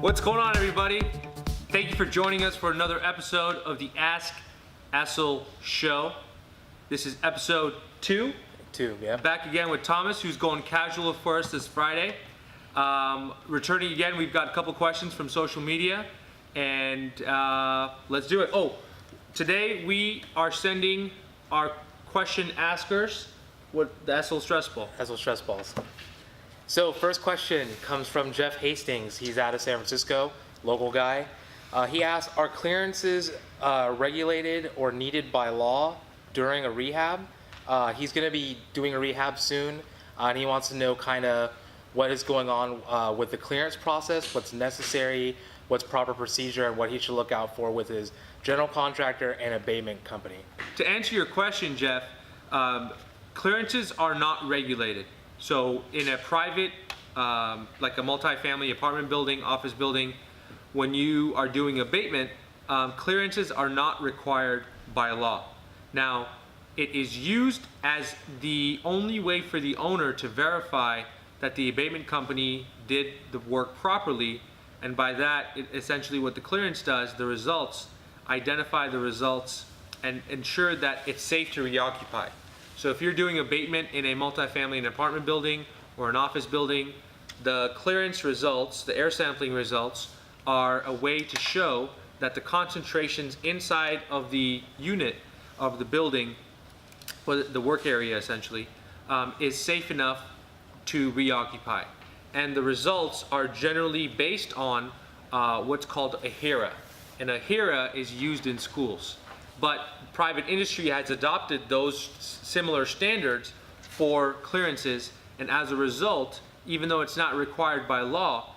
What's going on, everybody? Thank you for joining us for another episode of the AskEssel show. This is episode 2. Yeah. Back again with Thomas, who's going casual for us this Friday. Returning again, we've got a couple questions from social media, and let's do it. Oh, today we are sending our question askers the Essel stress ball. Essel stress balls. So first question comes from Jeff Hastings. He's out of San Francisco, local guy. He asks, are clearances regulated or needed by law during a rehab? He's going to be doing a rehab soon, and he wants to know kind of what is going on with the clearance process, what's necessary, what's proper procedure, and what he should look out for with his general contractor and abatement company. To answer your question, Jeff, clearances are not regulated. So in a private, like a multifamily apartment building, office building, when you are doing abatement, clearances are not required by law. Now, it is used as the only way for the owner to verify that the abatement company did the work properly, and by that, essentially what the clearance does, the results, identify the results and ensure that it's safe to reoccupy. So if you're doing abatement in a multifamily and apartment building or an office building, the clearance results, the air sampling results, are a way to show that the concentrations inside of the unit of the building, or the work area essentially, is safe enough to reoccupy. And the results are generally based on what's called a HERA. And a HERA is used in schools. But private industry has adopted those similar standards for clearances, and as a result, even though it's not required by law,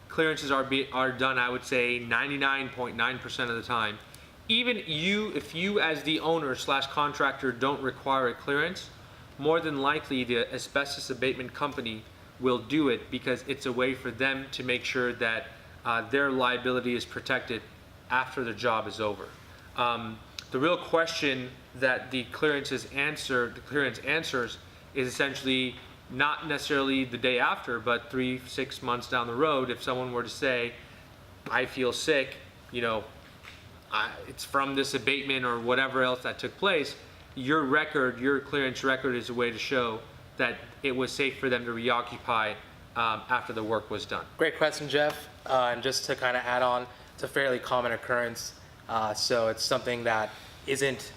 clearances are done, I would say, 99.9% of the time. Even if you as the owner / contractor don't require a clearance, more than likely the asbestos abatement company will do it because it's a way for them to make sure that their liability is protected after the job is over. The real question that the clearance answers is essentially not necessarily the day after, but 3-6 months down the road. If someone were to say, I feel sick, it's from this abatement or whatever else that took place, your clearance record is a way to show that it was safe for them to reoccupy after the work was done. Great question, Jeff. And just to kind of add on, it's a fairly common occurrence. So it's something that isn't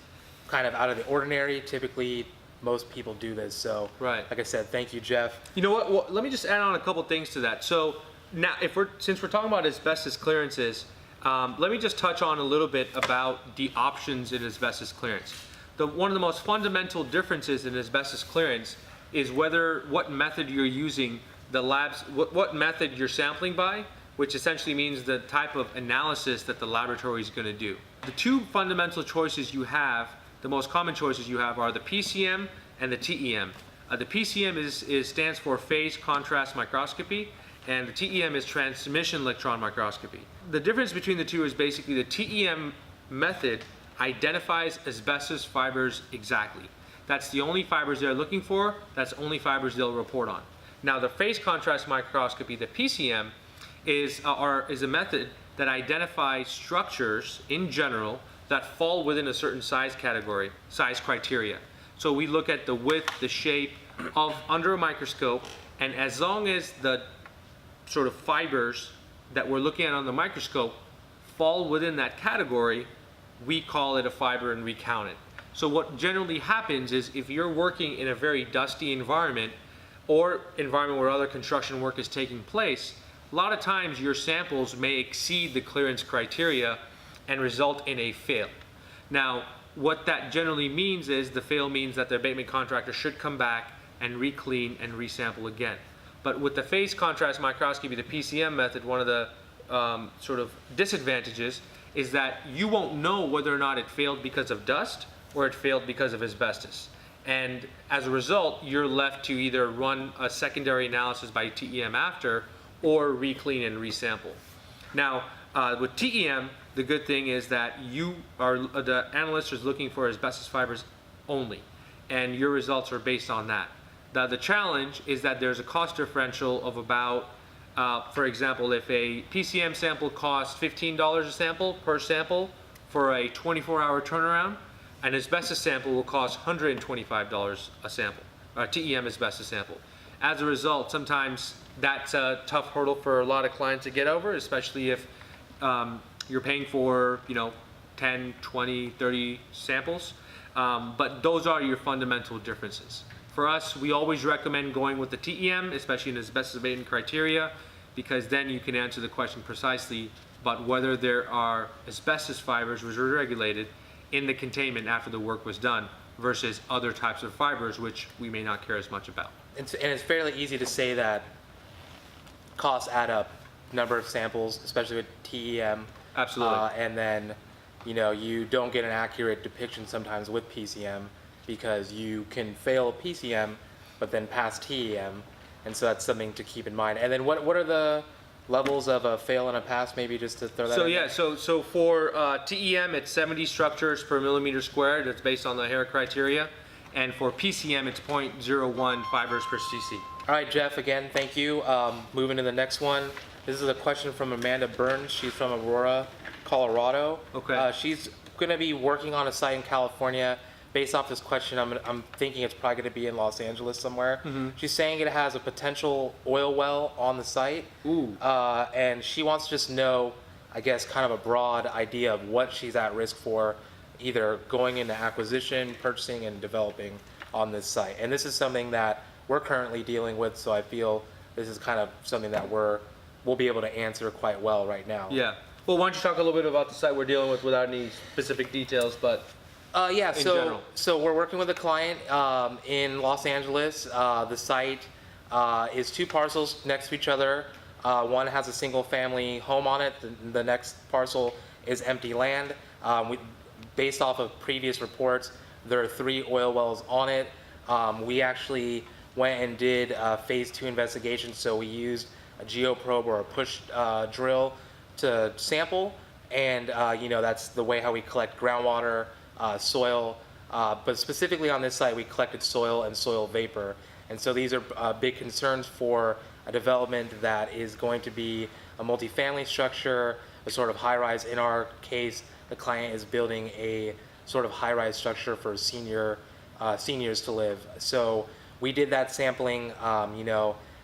kind of out of the ordinary. Typically, most people do this. So, right. Like I said, thank you, Jeff. You know what? Well, let me just add on a couple things to that. So now, since we're talking about asbestos clearances, let me just touch on a little bit about the options in asbestos clearance. One of the most fundamental differences in asbestos clearance is what method you're using, what method you're sampling by, which essentially means the type of analysis that the laboratory is going to do. The two fundamental choices you have, the most common choices you have, are the PCM and the TEM. The PCM stands for phase contrast microscopy, and the TEM is transmission electron microscopy. The difference between the two is basically the TEM method identifies asbestos fibers exactly. That's the only fibers they're looking for, that's only fibers they'll report on. Now the phase contrast microscopy, the PCM, is a method that identifies structures in general that fall within a certain size criteria. So we look at the width, the shape under a microscope, and as long as the sort of fibers that we're looking at on the microscope fall within that category, we call it a fiber and we count it. So what generally happens is if you're working in a very dusty environment or environment where other construction work is taking place, a lot of times your samples may exceed the clearance criteria and result in a fail. Now, what that generally means is the fail means that the abatement contractor should come back and re-clean and resample again. But with the phase contrast microscopy, the PCM method, one of the sort of disadvantages is that you won't know whether or not it failed because of dust or it failed because of asbestos. And as a result, you're left to either run a secondary analysis by TEM after or re-clean and resample. Now, with TEM, the good thing is that the analyst is looking for asbestos fibers only, and your results are based on that. The challenge is that there's a cost differential of about For example, if a PCM sample costs $15 a sample per sample for a 24-hour turnaround, an asbestos sample will cost $125 a sample, TEM asbestos sample. As a result, sometimes that's a tough hurdle for a lot of clients to get over, especially if you're paying for 10, 20, 30 samples. But those are your fundamental differences. For us, we always recommend going with the TEM, especially in asbestos abatement criteria, because then you can answer the question precisely about whether there are asbestos fibers which are regulated in the containment after the work was done versus other types of fibers which we may not care as much about. And it's fairly easy to say that costs add up, number of samples, especially with TEM. Absolutely. And then, you don't get an accurate depiction sometimes with PCM because you can fail PCM, but then pass TEM. And so that's something to keep in mind. And then what are the levels of a fail and a pass, maybe just to throw that in? Yeah, so for TEM, it's 70 structures per millimeter squared. That's based on the hair criteria. And for PCM, it's 0.01 fibers per cc. All right, Jeff, again, thank you. Moving to the next one. This is a question from Amanda Burns. She's from Aurora, Colorado. Okay. She's going to be working on a site in California. Based off this question, I'm thinking it's probably going to be in Los Angeles somewhere. Mm-hmm. She's saying it has a potential oil well on the site. Ooh. And she wants to just know, I guess, kind of a broad idea of what she's at risk for, either going into acquisition, purchasing, and developing on this site. And this is something that we're currently dealing with, so I feel this is kind of something that we'll be able to answer quite well right now. Yeah. Well, why don't you talk a little bit about the site we're dealing with without any specific details, but Yeah, in general. So we're working with a client in Los Angeles. The site is two parcels next to each other. One has a single family home on it. The next parcel is empty land. Based off of previous reports, there are 3 oil wells on it. We actually went and did a phase 2 investigation, so we used a geoprobe or a push drill to sample, and that's the way how we collect groundwater, soil, but specifically on this site we collected soil and soil vapor. And so these are big concerns for a development that is going to be a multifamily structure, a sort of high-rise. In our case, the client is building a sort of high-rise structure for seniors to live. So we did that sampling.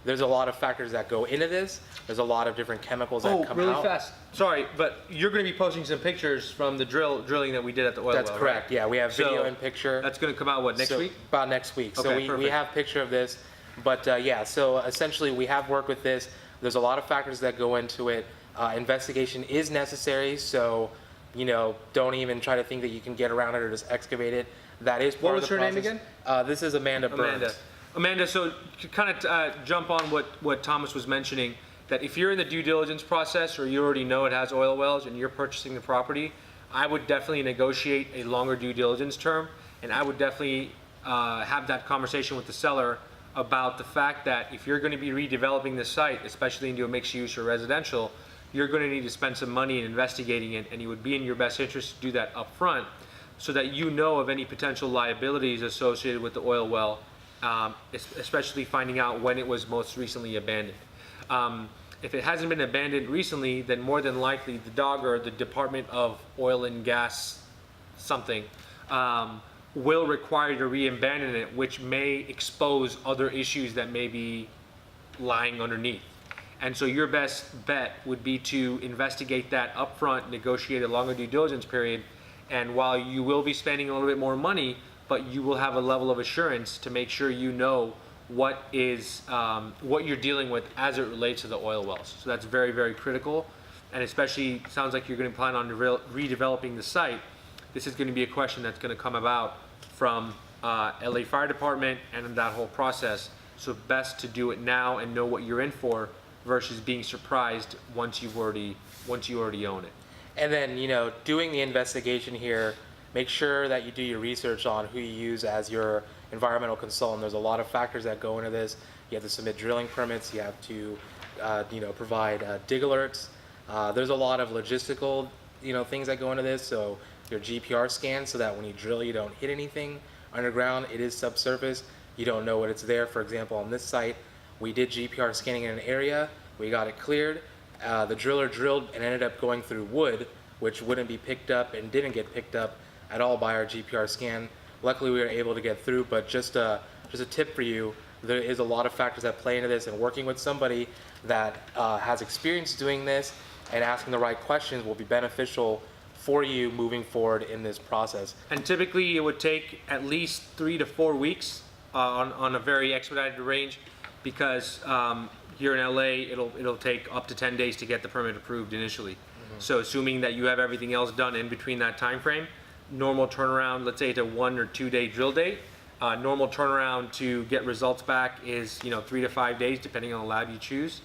There's a lot of factors that go into this. There's a lot of different chemicals that come out. Oh, really fast. Sorry, but you're going to be posting some pictures from the drilling that we did at the oil well, That's correct. Right? Yeah, we have video So and picture. That's going to come out, next week? About next week. So Okay, we have picture of this. But so essentially we have worked with this. There's a lot of factors that go into it. Investigation is necessary, so don't even try to think that you can get around it or just excavate it. That is part of the process. What was her name again? This is Amanda Burns. Amanda, so to kind of jump on what Thomas was mentioning, that if you're in the due diligence process or you already know it has oil wells and you're purchasing the property, I would definitely negotiate a longer due diligence term, and I would definitely have that conversation with the seller about the fact that if you're going to be redeveloping the site, especially into a mixed use or residential, you're going to need to spend some money in investigating it, and it would be in your best interest to do that up front so that you know of any potential liabilities associated with the oil well, especially finding out when it was most recently abandoned. If it hasn't been abandoned recently, then more than likely the DOG or the Department of Oil and Gas something will require you to re-abandon it, which may expose other issues that may be lying underneath. And so your best bet would be to investigate that up front, negotiate a longer due diligence period, and while you will be spending a little bit more money, but you will have a level of assurance to make sure you know what you're dealing with as it relates to the oil wells. So that's very, very critical, and especially sounds like you're going to plan on redeveloping the site. This is going to be a question that's going to come about from LA Fire Department and that whole process. So best to do it now and know what you're in for versus being surprised once you already own it. And then, doing the investigation here, make sure that you do your research on who you use as your environmental consultant. There's a lot of factors that go into this. You have to submit drilling permits. You have to, provide dig alerts. There's a lot of logistical, things that go into this. So your GPR scan, so that when you drill, you don't hit anything underground. It is subsurface. You don't know what it's there. For example, on this site, we did GPR scanning in an area. We got it cleared. The driller drilled and ended up going through wood, which wouldn't be picked up and didn't get picked up at all by our GPR scan. Luckily, we were able to get through, but just a tip for you, there is a lot of factors that play into this, and working with somebody that has experience doing this and asking the right questions will be beneficial for you moving forward in this process. And typically it would take at least 3 to 4 weeks on a very expedited range, because here in LA it'll take up to 10 days to get the permit approved initially. So assuming that you have everything else done in between that time frame, normal turnaround, let's say it's a 1 or 2 day drill date, normal turnaround to get results back is 3 to 5 days depending on the lab you choose,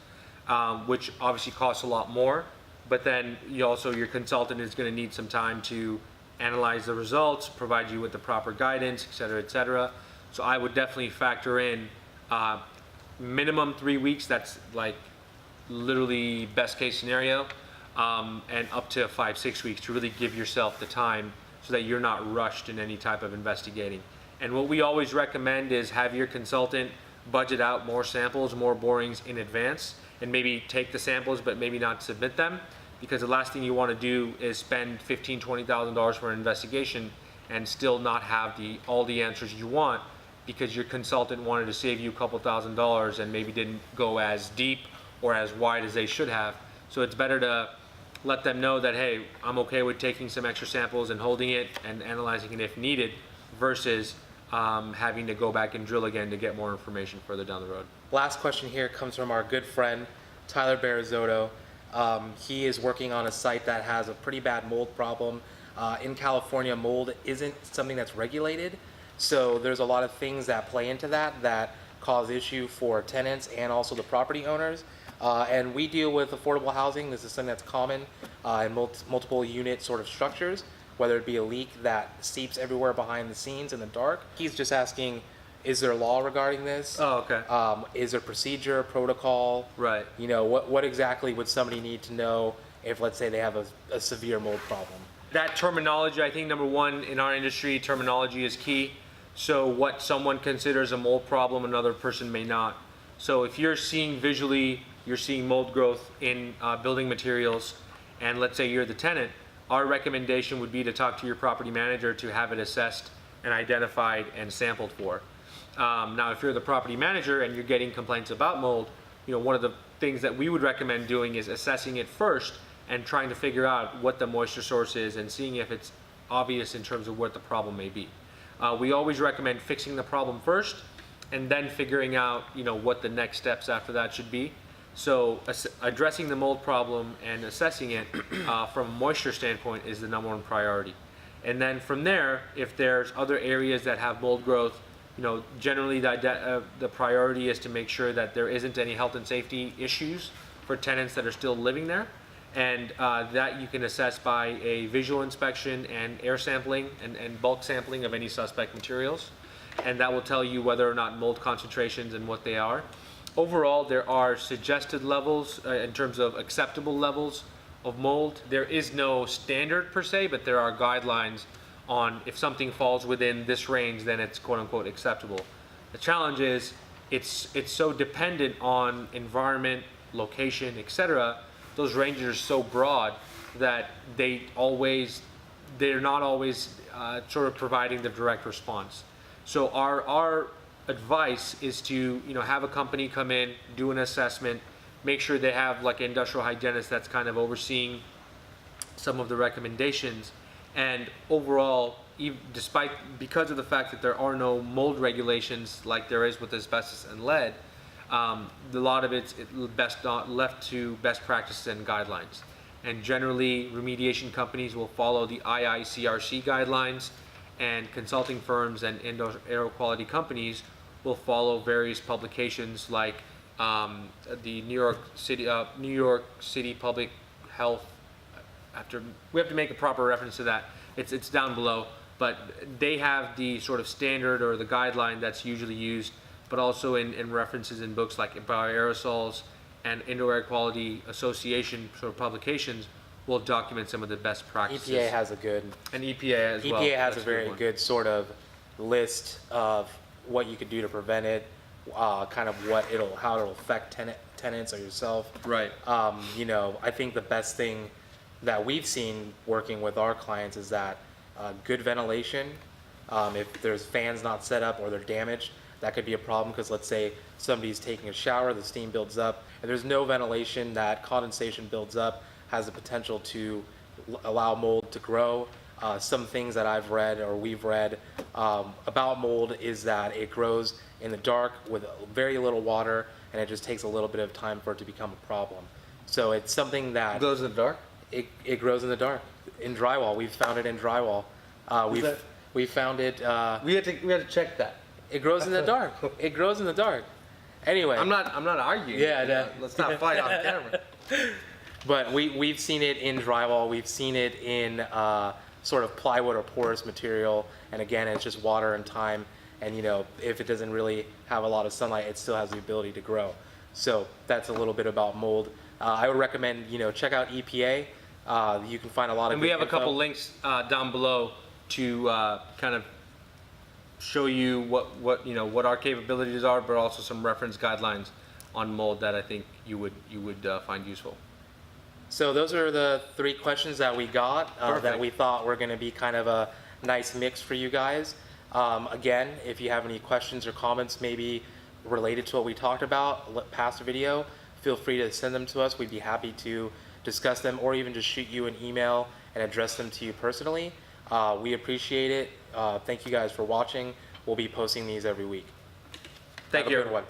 which obviously costs a lot more. But then your consultant is going to need some time to analyze the results, provide you with the proper guidance, et cetera, et cetera. So I would definitely factor in minimum 3 weeks. That's like literally best case scenario, and up to 5-6 weeks to really give yourself the time so that you're not rushed in any type of investigating. And what we always recommend is have your consultant budget out more samples, more borings in advance, and maybe take the samples but maybe not submit them, because the last thing you want to do is spend $15,000-$20,000 for an investigation and still not have all the answers you want, because your consultant wanted to save you a couple $1,000s and maybe didn't go as deep or as wide as they should have. So it's better to let them know that, hey, I'm okay with taking some extra samples and holding it and analyzing it if needed, versus having to go back and drill again to get more information further down the road. Last question here comes from our good friend, Tyler Barizotto. He is working on a site that has a pretty bad mold problem. In California, mold isn't something that's regulated, so there's a lot of things that play into that cause issue for tenants and also the property owners. And we deal with affordable housing. This is something that's common in multiple unit sort of structures, whether it be a leak that seeps everywhere behind the scenes in the dark. He's just asking, is there law regarding this? Oh, okay. Is there procedure, protocol? Right. What exactly would somebody need to know if, let's say, they have a severe mold problem? That terminology, I think number one in our industry, terminology is key. So what someone considers a mold problem, another person may not. So if you're seeing visually, you're seeing mold growth in building materials, and let's say you're the tenant, our recommendation would be to talk to your property manager to have it assessed and identified and sampled for. Now, if you're the property manager and you're getting complaints about mold, one of the things that we would recommend doing is assessing it first and trying to figure out what the moisture source is and seeing if it's obvious in terms of what the problem may be. We always recommend fixing the problem first and then figuring out, what the next steps after that should be. So addressing the mold problem and assessing it from a moisture standpoint is the number one priority. And then from there, if there's other areas that have mold growth, generally the priority is to make sure that there isn't any health and safety issues for tenants that are still living there. And that you can assess by a visual inspection and air sampling and bulk sampling of any suspect materials. And that will tell you whether or not mold concentrations and what they are. Overall, there are suggested levels in terms of acceptable levels of mold. There is no standard per se, but there are guidelines on if something falls within this range, then it's quote unquote acceptable. The challenge is it's so dependent on environment, location, etc. Those ranges are so broad that they're not always sort of providing the direct response. So our advice is to have a company come in, do an assessment, make sure they have like an industrial hygienist that's kind of overseeing some of the recommendations. And overall, because of the fact that there are no mold regulations like there is with asbestos and lead, a lot of it's best not left to best practices and guidelines. And generally, remediation companies will follow the IICRC guidelines, and consulting firms and indoor air quality companies will follow various publications like the New York City Public Health. We have to make a proper reference to that. It's down below, but they have the sort of standard or the guideline that's usually used, but also in references in books like Bioaerosols and Indoor Air Quality Association sort of publications will document some of the best practices. EPA has a good, and EPA as well. EPA has That's a very good sort of list of what you could do to prevent it, kind of how it'll affect tenants or yourself. Right. You know, I think the best thing that we've seen working with our clients is that good ventilation. If there's fans not set up or they're damaged, that could be a problem because let's say somebody's taking a shower, the steam builds up. If there's no ventilation, that condensation builds up, has the potential to allow mold to grow. Some things that I've read or we've read about mold is that it grows in the dark with very little water, and it just takes a little bit of time for it to become a problem. So it's something that It goes in the dark? it grows in the dark. In drywall, we've found it in drywall. We found it. We had to check that. It grows in the dark. It grows in the dark. Anyway. I'm not arguing. Yeah, no. Let's not fight on camera. But we've seen it in drywall. We've seen it in sort of plywood or porous material. And again, it's just water and time. And you know, if it doesn't really have a lot of sunlight, it still has the ability to grow. So that's a little bit about mold. I would recommend, you know, check out EPA. You can find a lot of. And we have a couple links down below to kind of show you what our capabilities are, but also some reference guidelines on mold that I think you would find useful. So those are the 3 questions that we got that Perfect. we thought were going to be kind of a nice mix for you guys. Again, if you have any questions or comments maybe related to what we talked about past video, feel free to send them to us. We'd be happy to discuss them or even just shoot you an email and address them to you personally. We appreciate it. Thank you guys for watching. We'll be posting these every week. Thank Have you. a good one.